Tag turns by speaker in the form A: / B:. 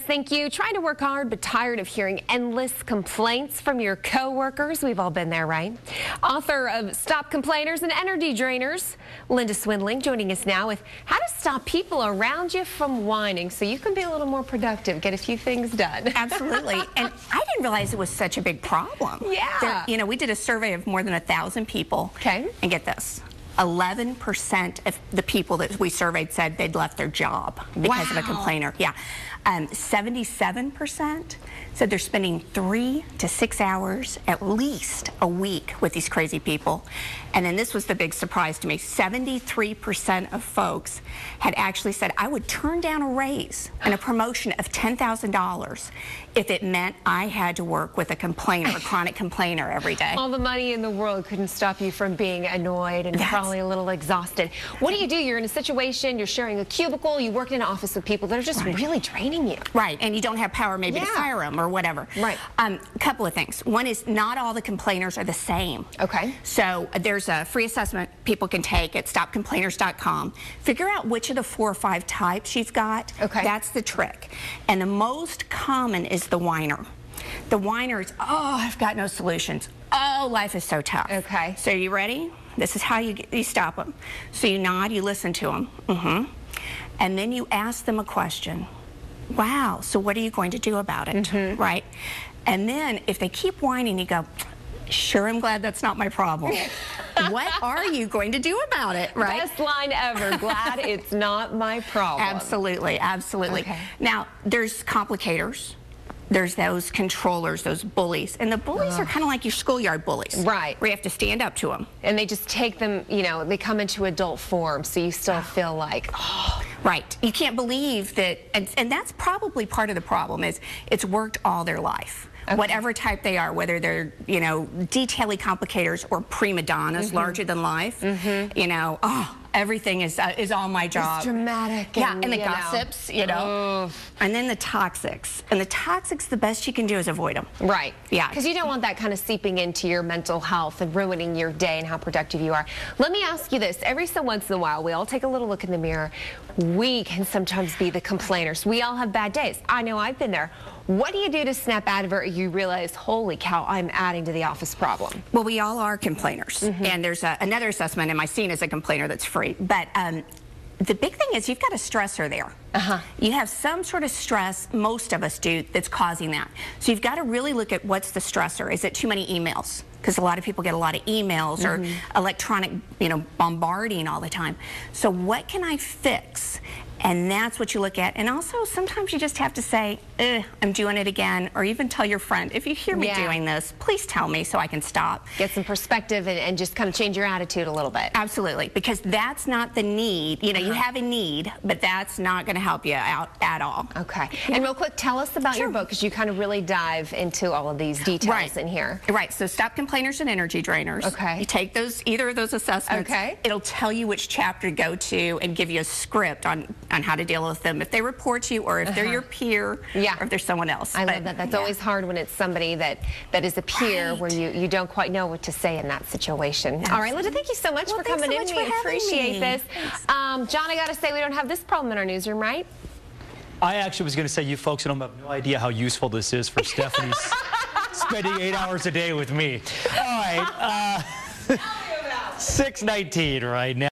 A: thank you. Trying to work hard, but tired of hearing endless complaints from your coworkers. We've all been there, right? Author of Stop Complainers and Energy Drainers, Linda Swindling, joining us now with how to stop people around you from whining so you can be a little more productive, get a few things done.
B: Absolutely. And I didn't realize it was such a big problem.
A: Yeah.
B: We did a survey of more than 1,000 people.
A: Okay.
B: And get this. 11% of the people that we surveyed said they'd left their job because of a complainer. Yeah. 77% said they're spending 3 to 6 hours at least a week with these crazy people. And then this was the big surprise to me. 73% of folks had actually said, I would turn down a raise and a promotion of $10,000 if it meant I had to work with a complainer, a chronic complainer every day.
A: All the money in the world couldn't stop you from being annoyed and probably a little exhausted. What do? You're in a situation, you're sharing a cubicle, you work in an office with people that are just really draining you.
B: Right, and you don't have power maybe to fire them or whatever.
A: Right.
B: A couple of things. One is not all the complainers are the same.
A: Okay.
B: So there's a free assessment people can take at stopcomplainers.com. Figure out which of the 4 or 5 types you've got.
A: Okay.
B: That's the trick. And the most common is the whiner. The whiner is, oh, I've got no solutions. Oh, life is so tough.
A: Okay.
B: So you ready? This is how you stop them. So you nod, you listen to them. And then you ask them a question. Wow, so what are you going to do about it, right? And then if they keep whining, you go, sure, I'm glad that's not my problem. What are you going to do about it, right?
A: Best line ever, glad it's not my problem.
B: Absolutely, absolutely.
A: Okay.
B: Now, there's complicators. There's those controllers, those bullies. And the bullies are kind of like your schoolyard bullies.
A: Right.
B: Where you have to stand up to them.
A: And they just take them, they come into adult form, so you still feel like, oh.
B: Right. You can't believe that, and that's probably part of the problem is it's worked all their life. Okay. Whatever type they are, whether they're, detailing complicators or prima donnas, larger than life, everything is all my job.
A: It's dramatic.
B: And the gossips, and then the toxics. And the toxics, the best you can do is avoid them.
A: Right.
B: Yeah.
A: Because you don't want that kind of seeping into your mental health and ruining your day and how productive you are. Let me ask you this. Every so once in a while, we all take a little look in the mirror. We can sometimes be the complainers. We all have bad days. I know I've been there. What do you do to snap out of it or you realize, holy cow, I'm adding to the office problem?
B: Well, we all are complainers. And there's another assessment, am I seen as a complainer, that's free. But the big thing is you've got a stressor there. You have some sort of stress, most of us do, that's causing that. So you've got to really look at what's the stressor. Is it too many emails? Because a lot of people get a lot of emails or electronic, bombarding all the time. So what can I fix? And that's what you look at. And also, sometimes you just have to say, I'm doing it again, or even tell your friend, if you hear me doing this, please tell me so I can stop.
A: Get some perspective and just kind of change your attitude a little bit.
B: Absolutely, because that's not the need. You have a need, but that's not going to help you out at all.
A: Okay. And real quick, tell us about your book, because you kind of really dive into all of these details in here.
B: Right. So Stop Complainers and Energy Drainers. Okay. You take either of those assessments. Okay. It'll tell you which chapter to go to and give you a script on how to deal with them if they report you or if they're your peer or if there's someone else.
A: I love that. That's always hard when it's somebody that is a peer where you don't quite know what to say in that situation. Absolutely. All right, Linda, thank you so much for coming in. We appreciate this. John, I got to say, we don't have this problem in our newsroom, right?
C: I actually was going to say you folks don't have no idea how useful this is for Stephanie spending 8 hours a day with me. All right, 6:19 right now.